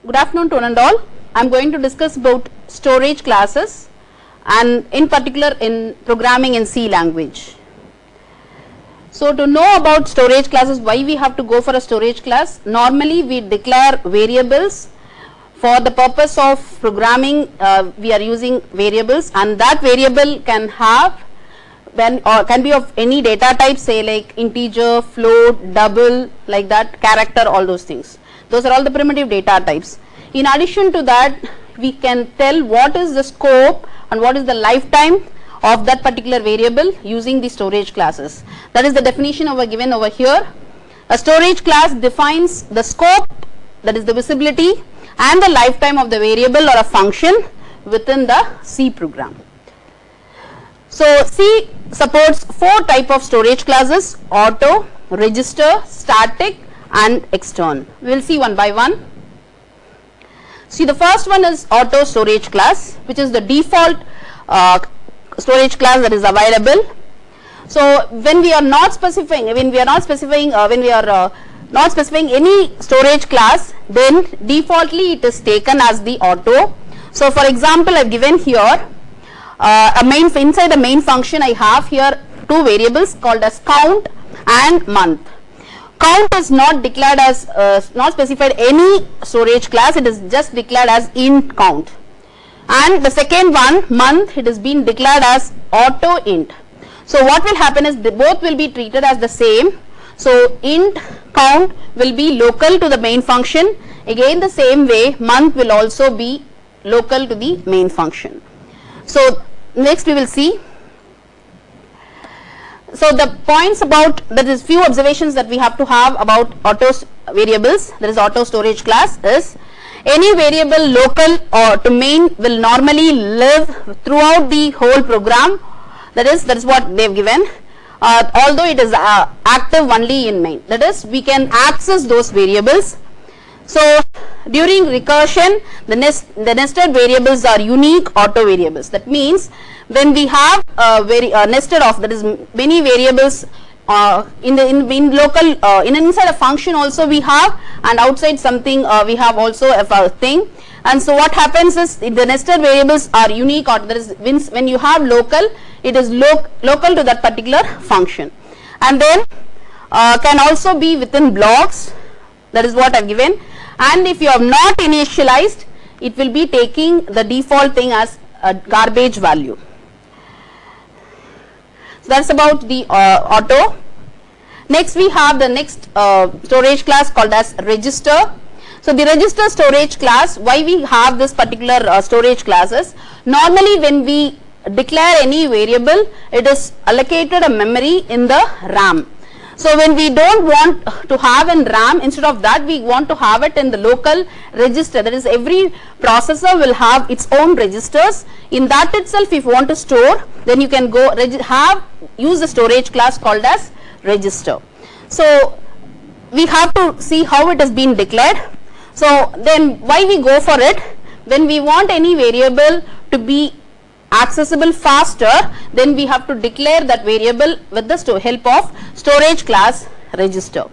Good afternoon to one and all. I am going to discuss about storage classes and in particular in programming in C language. So to know about storage classes, why we have to go for a storage class? Normally we declare variables for the purpose of programming. We are using variables, and that variable can have can be of any data type, say like integer, float, double, like that, character, all those things. Those are all the primitive data types. In addition to that, we can tell what is the scope and what is the lifetime of that particular variable using the storage classes. That is the definition given over here. A storage class defines the scope, that is the visibility, and the lifetime of the variable or a function within the C program. So C supports 4 types of storage classes: auto, register, static, and extern. We will see one by one. See, the first one is auto storage class, which is the default storage class that is available. So when we are not specifying any storage class, then defaultly it is taken as the auto. So for example, I have given here inside the main function I have here 2 variables called as count and month. Count is not declared as not specified any storage class, it is just declared as int count. And the second one, month, it is been declared as auto int. So what will happen is both will be treated as the same. So int count will be local to the main function. Again the same way, month will also be local to the main function. So next we will see. So the points about, there is few observations that we have to have about auto variables, that is auto storage class, is any variable local or to main will normally live throughout the whole program. That is what they have given, although it is active only in main. That is, we can access those variables. So during recursion, the nested variables are unique auto variables. That means when we have nested of, that is many variables inside a function also we have, and outside something we have also a thing. And so what happens is the nested variables are unique, or that is when you have local, it is local to that particular function. And then can also be within blocks, that is what I have given. And if you have not initialized, it will be taking the default thing as a garbage value. So that's about the auto. Next we have the next storage class called as register. So the register storage class, why we have this particular storage classes? Normally when we declare any variable, it is allocated a memory in the RAM. So when we don't want to have in RAM, instead of that we want to have it in the local register. That is, every processor will have its own registers. In that itself, if you want to store, then you can go use the storage class called as register. So we have to see how it has been declared. So then why we go for it? When we want any variable to be accessible faster, then we have to declare that variable with the help of storage class register.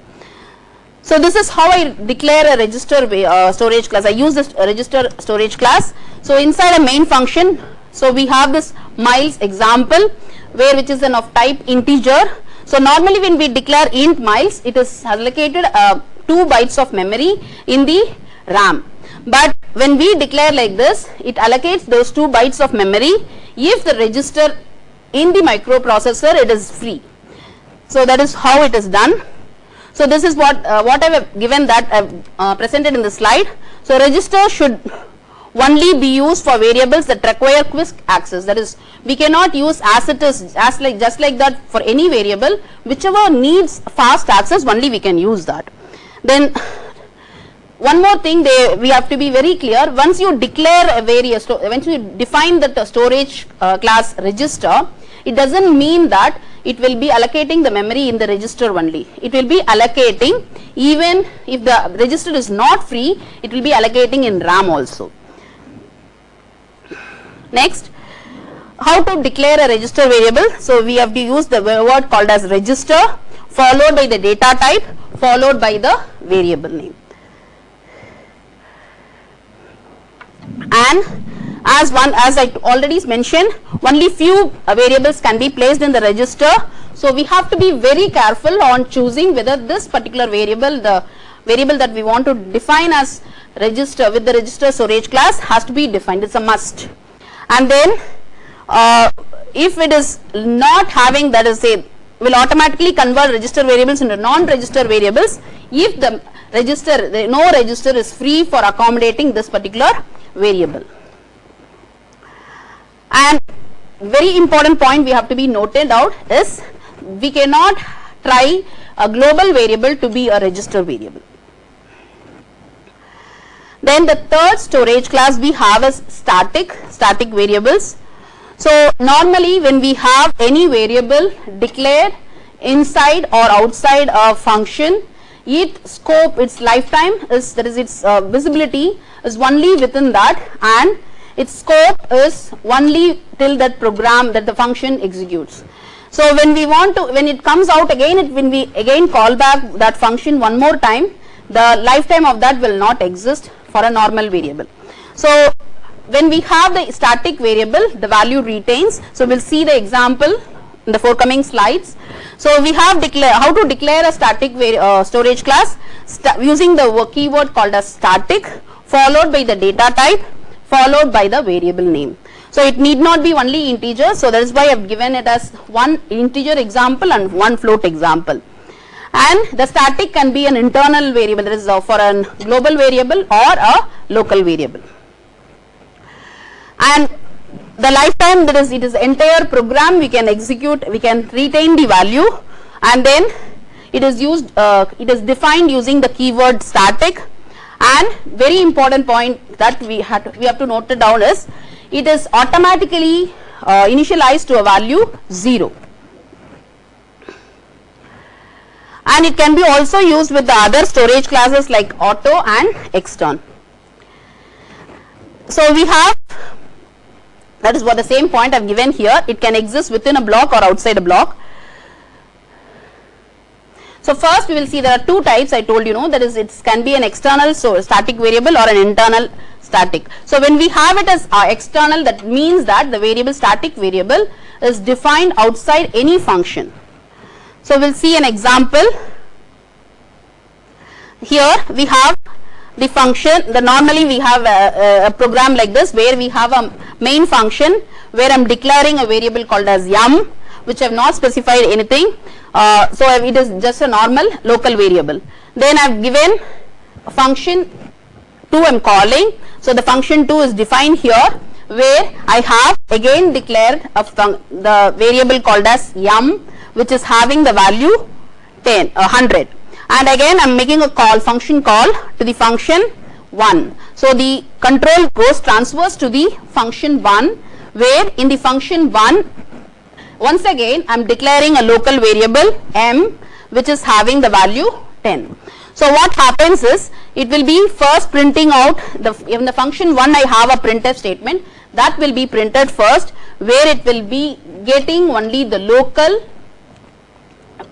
So this is how I declare a register storage class. I use this register storage class. So inside a main function, so we have this miles example, which is of type integer. So normally when we declare int miles, it is allocated 2 bytes of memory in the RAM. But when we declare like this, it allocates those 2 bytes of memory if the register in the microprocessor it is free. So that is how it is done. So this is what I have given, that I have presented in the slide. So register should only be used for variables that require quick access. That is, we cannot use as it is, just like that for any variable. Whichever needs fast access, only we can use that. Then one more thing, we have to be very clear. Once you declare a once you define the storage class register, it doesn't mean that it will be allocating the memory in the register only. It will be allocating, even if the register is not free, it will be allocating in RAM also. Next, how to declare a register variable? So we have to use the word called as register, followed by the data type, followed by the variable name. and as I already mentioned, only few variables can be placed in the register. So we have to be very careful on choosing whether this particular variable, the variable that we want to define as register with the register storage class, has to be defined. It's a must. And then if it is not having, that is, say, will automatically convert register variables into non-register variables if the register, no register is free for accommodating this particular variable. And very important point we have to be noted out is we cannot try a global variable to be a register variable. Then the third storage class we have is static variables. So normally when we have any variable declared inside or outside a function, its scope, its lifetime is, that is its visibility is only within that, and its scope is only till that program, that the function executes. So when we want to, when it comes out again, when we again call back that function one more time, the lifetime of that will not exist for a normal variable. So when we have the static variable, the value retains. So we'll see the example in the forthcoming slides. So we have how to declare a static storage class using the keyword called as static, followed by the data type, followed by the variable name. So it need not be only integer. So that is why I have given it as one integer example and one float example. And the static can be an internal variable, that is for a global variable or a local variable. And the lifetime, that is, it is entire program we can execute, we can retain the value, and then it is used, it is defined using the keyword static. And very important point that we have to note it down is it is automatically initialized to a value 0. And it can be also used with the other storage classes like auto and extern. So we have, that is what the same point I have given here, it can exist within a block or outside a block. So first we will see there are two types, I told you, that is, it can be an external static variable or an internal static. So when we have it as external, that means that the variable, static variable, is defined outside any function. So we'll see an example. Here we have the function, normally we have a program like this where we have a main function where I am declaring a variable called as yum, which I have not specified anything. So it is just a normal local variable. Then I have given a function 2 I am calling. So the function 2 is defined here where I have again declared the variable called as yum, which is having the value 100. And again I am making a call, function call to the function 1. So the control transfers to the function 1, where in the function 1, once again I am declaring a local variable m, which is having the value 10. So what happens is, it will be first printing out, in the function 1 I have a printf statement, that will be printed first, where it will be getting only the local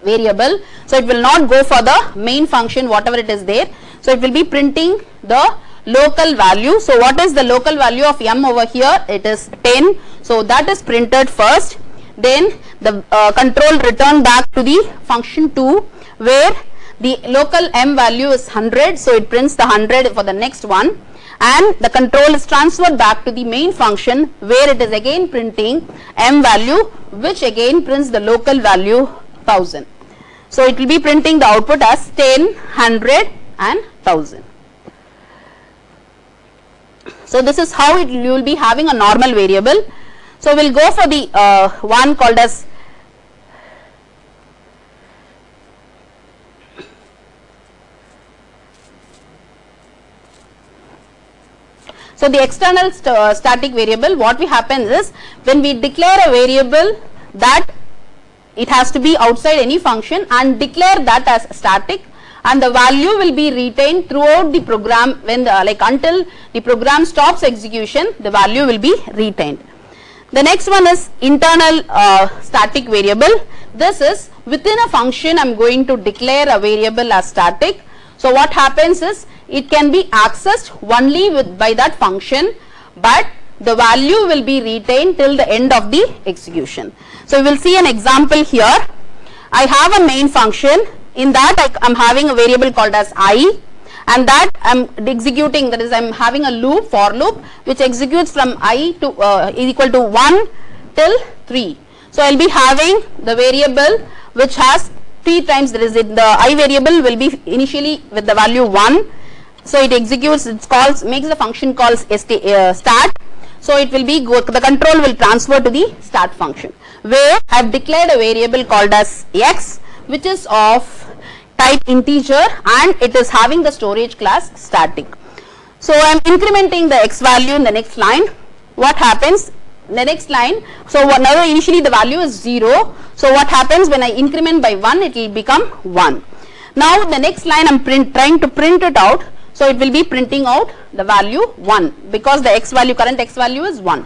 variable. So it will not go for the main function, whatever it is there. So it will be printing the local value. So what is the local value of m over here? It is 10. So that is printed first. Then the control return back to the function 2, where the local m value is 100. So it prints the 100 for the next one. And the control is transferred back to the main function, where it is again printing m value, which again prints the local value 1000. So it will be printing the output as 10, 100 and 1000. So this is how you will be having a normal variable. So we will go for the one called as so the external static variable. What we happens is, when we declare a variable that it has to be outside any function and declare that as static, and the value will be retained throughout the program, when until the program stops execution, the value will be retained. The next one is internal static variable. This is within a function I am going to declare a variable as static. So what happens is, it can be accessed only by that function, but the value will be retained till the end of the execution. So we will see an example here. I have a main function. In that I am having a variable called as I, and that I am executing, that is I am having a loop, for loop, which executes from I to is equal to 1 till 3. So I will be having the variable which has 3 times, that is the I variable will be initially with the value 1. So it executes, it calls, makes the function calls start. So it will be the control will transfer to the start function, where I have declared a variable called as x, which is of type integer, and it is having the storage class static. So I am incrementing the x value in the next line. What happens? The next line, so now initially the value is 0. So what happens when I increment by 1? It will become 1. Now the next line I am trying to print it out. So it will be printing out the value 1, because the x value, current x value is 1.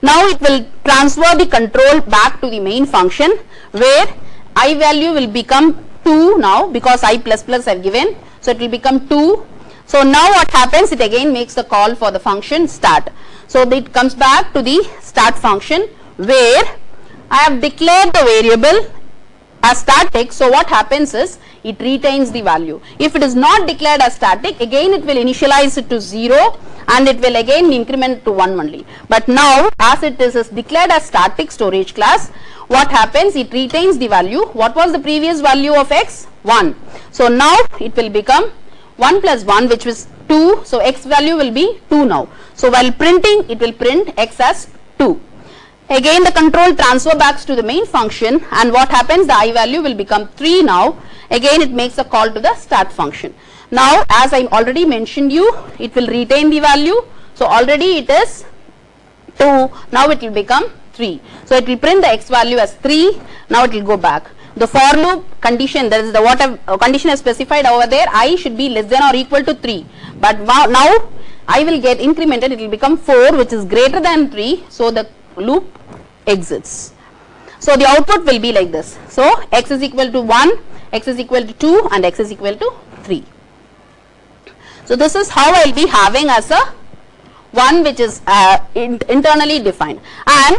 Now it will transfer the control back to the main function, where I value will become 2 now, because I plus plus I have given. So it will become 2. So now what happens? It again makes the call for the function start. So it comes back to the start function, where I have declared the variable as static. So what happens is it retains the value. If it is not declared as static, again it will initialize it to 0, and it will again increment to 1 only. But now as it is declared as static storage class, what happens? It retains the value. What was the previous value of x? 1. So now it will become 1 plus 1, which was 2. So x value will be 2 now. So while printing, it will print x as 2. Again the control transfer back to the main function, and what happens? The I value will become 3 now. Again it makes a call to the start function. Now as I already mentioned you, it will retain the value. So already it is 2, now it will become 3. So it will print the x value as 3, now it will go back. The for loop condition, that is the what condition is specified over there, I should be less than or equal to 3. But now I will get incremented, it will become 4, which is greater than 3. So the loop exits. So the output will be like this. So x is equal to 1, x is equal to 2, and x is equal to 3. So this is how I will be having as a one which is internally defined. And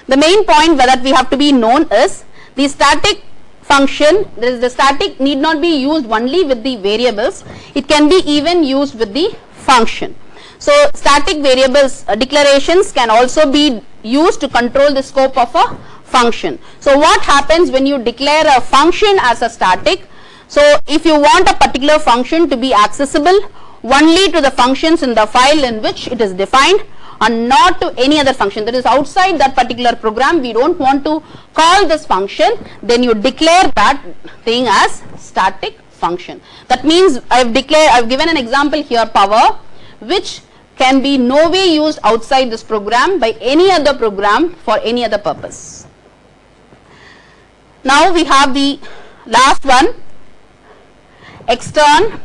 the main point that we have to be known is the static function. The static need not be used only with the variables, it can be even used with the function. So static variables declarations can also be used to control the scope of a function. So what happens when you declare a function as a static? So if you want a particular function to be accessible only to the functions in the file in which it is defined, and not to any other function that is outside that particular program, we don't want to call this function, then you declare that thing as static function. That means I've given an example here, power, which can be no way used outside this program by any other program for any other purpose. Now we have the last one, extern.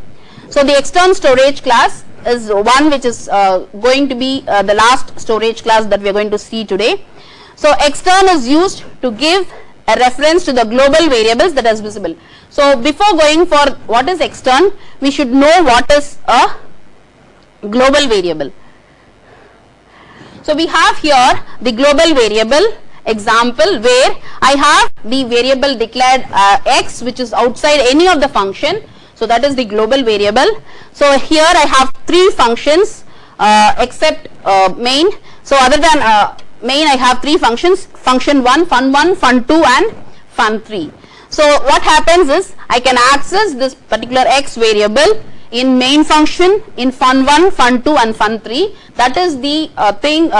So the extern storage class is one which is going to be the last storage class that we are going to see today. So extern is used to give a reference to the global variables that is visible. So before going for what is extern, we should know what is a global variable. So we have here the global variable example, where I have the variable declared x, which is outside any of the function. So that is the global variable. So here I have 3 functions except main. So other than main, I have 3 functions: function 1, fun1, fun2, and fun3. So what happens is I can access this particular x variable in main function, in fun1, fun2, and fun3. That is the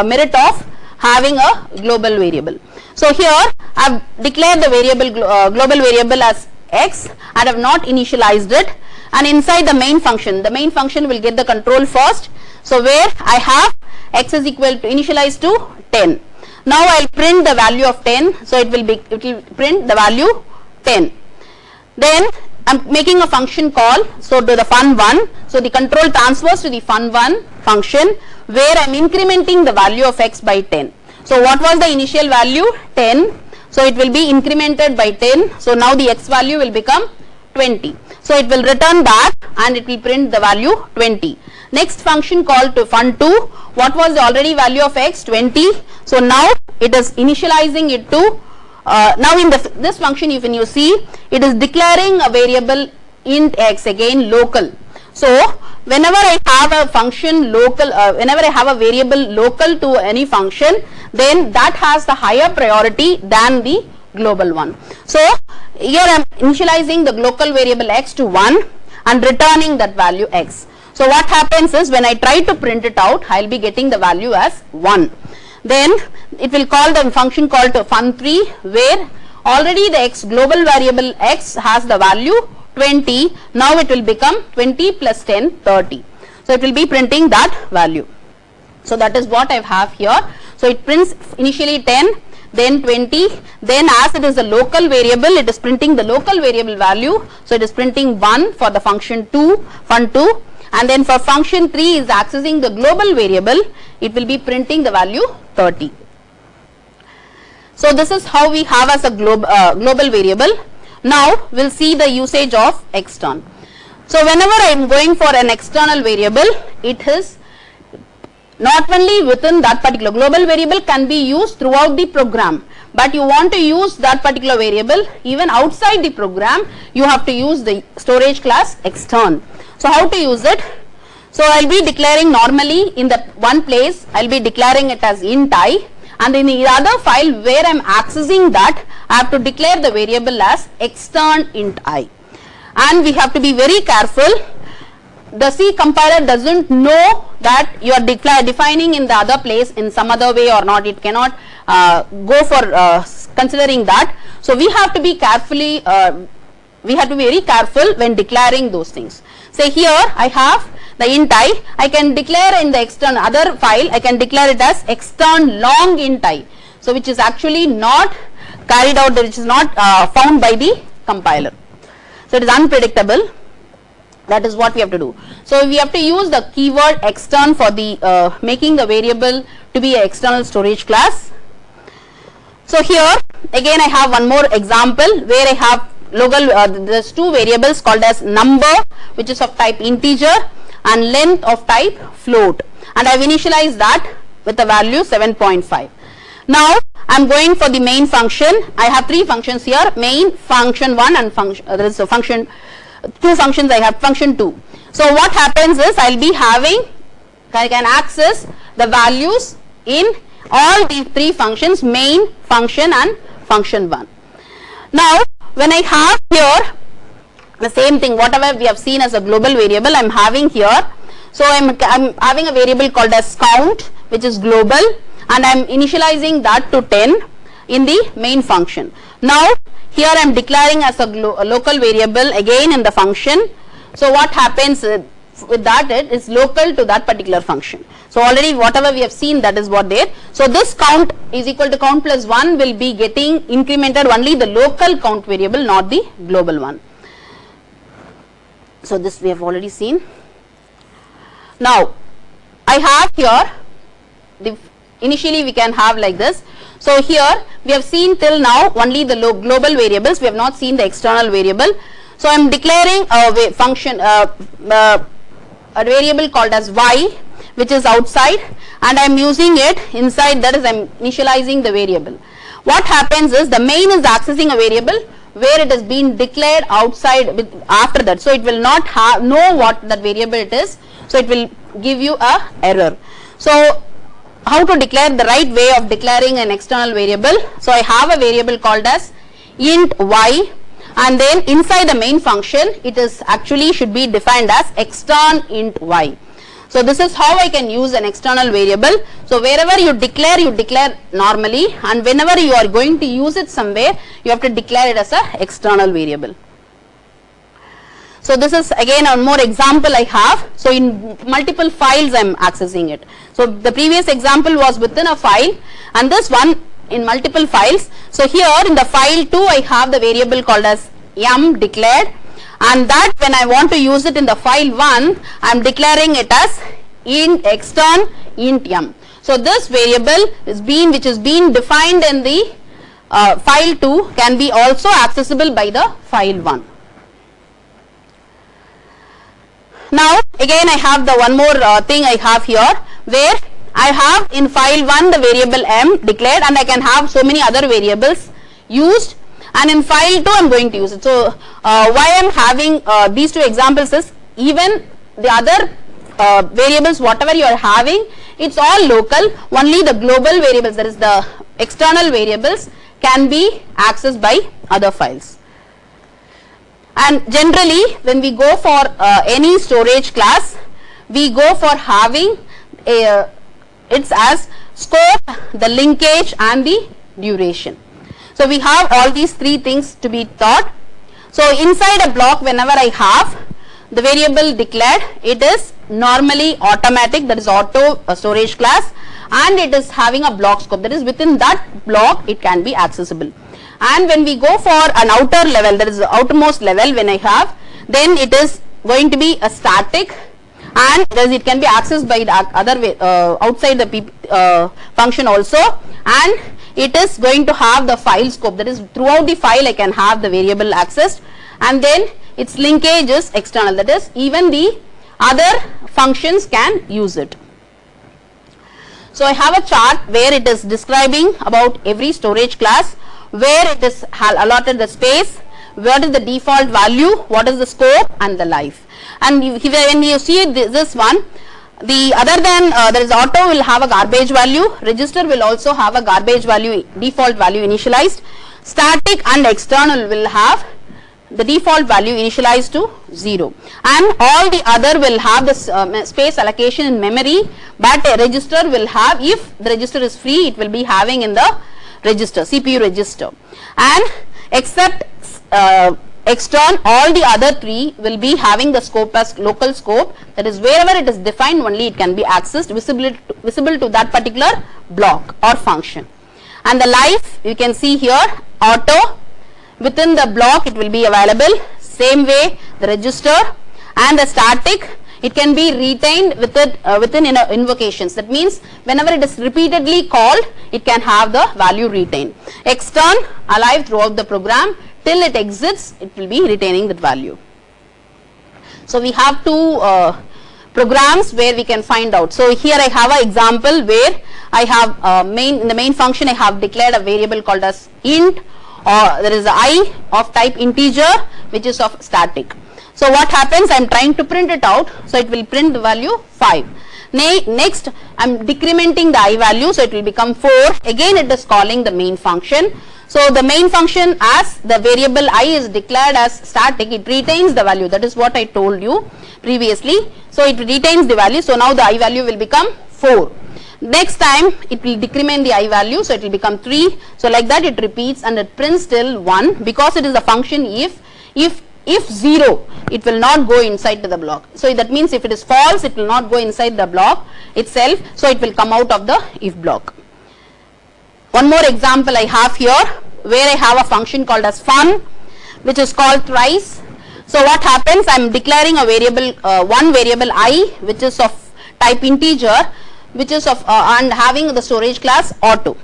merit of having a global variable. So here I have declared the variable global variable as x and have not initialized it, and inside the main function will get the control first. So where I have x is equal to initialized to 10. Now I will print the value of 10. So it will print the value 10. Then I am making a function call, so to the fun1. So the control transfers to the fun1 function, where I am incrementing the value of x by 10. So what was the initial value? 10. So it will be incremented by 10. So now the x value will become 20. So it will return back and it will print the value 20. Next function called to fun2. What was the already value of x? 20. So now it is initializing it to now in this function, if you see, it is declaring a variable int x, again local. So whenever I have a function local, whenever I have a variable local to any function, then that has the higher priority than the global one. So here I am initializing the local variable x to 1 and returning that value x. So what happens is, when I try to print it out, I will be getting the value as 1. Then it will call the function called to fun3, where already the x global variable x has the value 20. Now it will become 20 plus 10, 30. So it will be printing that value. So that is what I have here. So it prints initially 10, then 20, then as it is a local variable, it is printing the local variable value. So it is printing 1 for the function 2, fun2, and then for function 3 is accessing the global variable, it will be printing the value 30. So this is how we have as a global variable. Now we will see the usage of extern. So whenever I am going for an external variable, it is not only within that particular global variable, can be used throughout the program, but you want to use that particular variable even outside the program, you have to use the storage class extern. So how to use it? So I will be declaring normally in the one place, I will be declaring it as int I, and in the other file where I am accessing that, I have to declare the variable as extern int I. And we have to be very careful. The C compiler doesn't know that you are defining in the other place in some other way or not. It cannot go for considering that. So we have to be carefully, we have to be very careful when declaring those things. Say here I have the int I can declare in the extern other file, I can declare it as extern long int I. So which is actually not carried out, which is not found by the compiler. So it is unpredictable. That is what we have to do. So we have to use the keyword extern for the making the variable to be an external storage class. So here again I have one more example where I have local there's two variables called as number, which is of type integer, and length of type float, and I have initialized that with the value 7.5. Now I am going for the main function. I have three functions here, main, function 1 and function there is a function, two functions I have, function 2. So what happens is I will be having, I can access the values in all these three functions, main, function and function 1. Now when I have here the same thing, whatever we have seen as a global variable, I am having here. So I am having a variable called as count, which is global, and I am initializing that to 10 in the main function. Now here I am declaring as a local variable again in the function. So what happens with that, it is local to that particular function. So already whatever we have seen, that is what there. So this count is equal to count plus 1 will be getting incremented only the local count variable, not the global one. So this we have already seen. Now I have here the initially we can have like this. So here we have seen till now only the global variables, we have not seen the external variable. So I am declaring a function a variable called as y, which is outside, and I am using it inside, that is I am initializing the variable. What happens is the main is accessing a variable where it has been declared outside after that, so it will not know what that variable it is, so it will give you a error. So how to declare the right way of declaring an external variable? So I have a variable called as int y, and then inside the main function it is actually should be defined as extern int y. So this is how I can use an external variable. So wherever you declare normally, and whenever you are going to use it somewhere, you have to declare it as a external variable. So this is again one more example I have. So in multiple files I am accessing it. So the previous example was within a file, and this one in multiple files. So here in the file 2 I have the variable called as m declared, and that when I want to use it in the file 1, I am declaring it as int extern int m. So this variable is which is being defined in the file 2 can be also accessible by the file 1. Now again I have the one more thing I have here, where I have in file 1 the variable m declared, and I can have so many other variables used, and in file 2 I am going to use it. So why I am having these two examples is, even the other variables whatever you are having, it's all local, only the global variables, that is the external variables, can be accessed by other files. And generally when we go for any storage class, we go for having it's as scope, the linkage and the duration. So we have all these three things to be taught. So inside a block, whenever I have the variable declared, it is normally automatic, that is auto storage class, and it is having a block scope, that is within that block it can be accessible. And when we go for an outer level, that is the outermost level, when I have, then it is going to be a static, and it can be accessed by the other way, outside the function also, and it is going to have the file scope, that is throughout the file I can have the variable accessed, and then its linkage is external, that is even the other functions can use it. So I have a chart where it is describing about every storage class, where it is allotted the space, what is the default value, what is the scope and the life. And when you see this one, the other than there is auto will have a garbage value, register will also have a garbage value, default value initialized, static and external will have the default value initialized to 0, and all the other will have the space allocation in memory, but a register will have, if the register is free, it will be having in the register, CPU register, and except extern, all the other three will be having the scope as local scope, that is wherever it is defined only it can be accessed, visible to that particular block or function. And the life, you can see here, auto, within the block it will be available, same way the register, and the static, it can be retained within invocations, that means whenever it is repeatedly called it can have the value retained. Extern, alive throughout the program till it exits, it will be retaining that value. So we have two programs where we can find out. So here I have an example where I have in the main function I have declared a variable called as int, or there is a I of type integer which is of static. So what happens, I am trying to print it out, so it will print the value 5. Next I am decrementing the I value, so it will become 4, again it is calling the main function. So the main function, as the variable I is declared as static, it retains the value, that is what I told you previously. So it retains the value, so now the I value will become 4. Next time it will decrement the I value, so it will become 3. So like that it repeats and it prints till 1, because it is a function if 0, it will not go inside to the block. So that means if it is false, it will not go inside the block itself, so it will come out of the if block. One more example I have here, where I have a function called as fun, which is called thrice. So what happens, I am declaring a variable, one variable I, which is of type integer, which is of and having the storage class auto,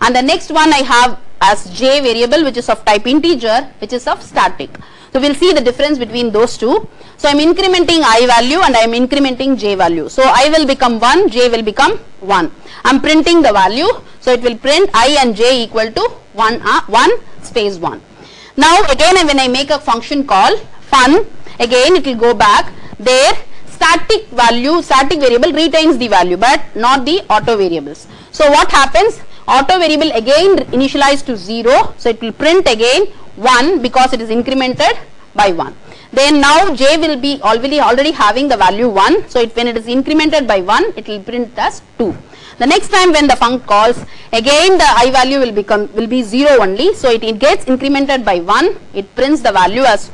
and the next one I have as j variable, which is of type integer, which is of static. So we will see the difference between those two. So I am incrementing I value and I am incrementing j value. So I will become 1, j will become 1. I am printing the value, so it will print I and j equal to 1 space 1. Now again when I make a function call fun, again it will go back there. Static value, static variable retains the value but not the auto variables. So what happens, auto variable again initialized to 0, so it will print again 1 because it is incremented by 1. Then now j will be already having the value 1, so when it is incremented by 1, it will print as 2. The next time when the func calls, again the I value will be 0 only, so it gets incremented by 1, it prints the value as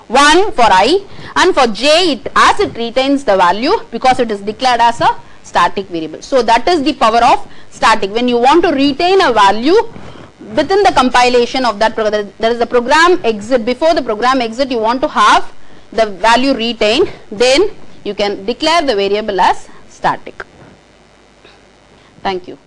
1 for I, and for j as it retains the value because it is declared as a static variable. So that is the power of static. When you want to retain a value within the compilation of that program, there is a program exit, before the program exit you want to have the value retained, then you can declare the variable as static. Thank you.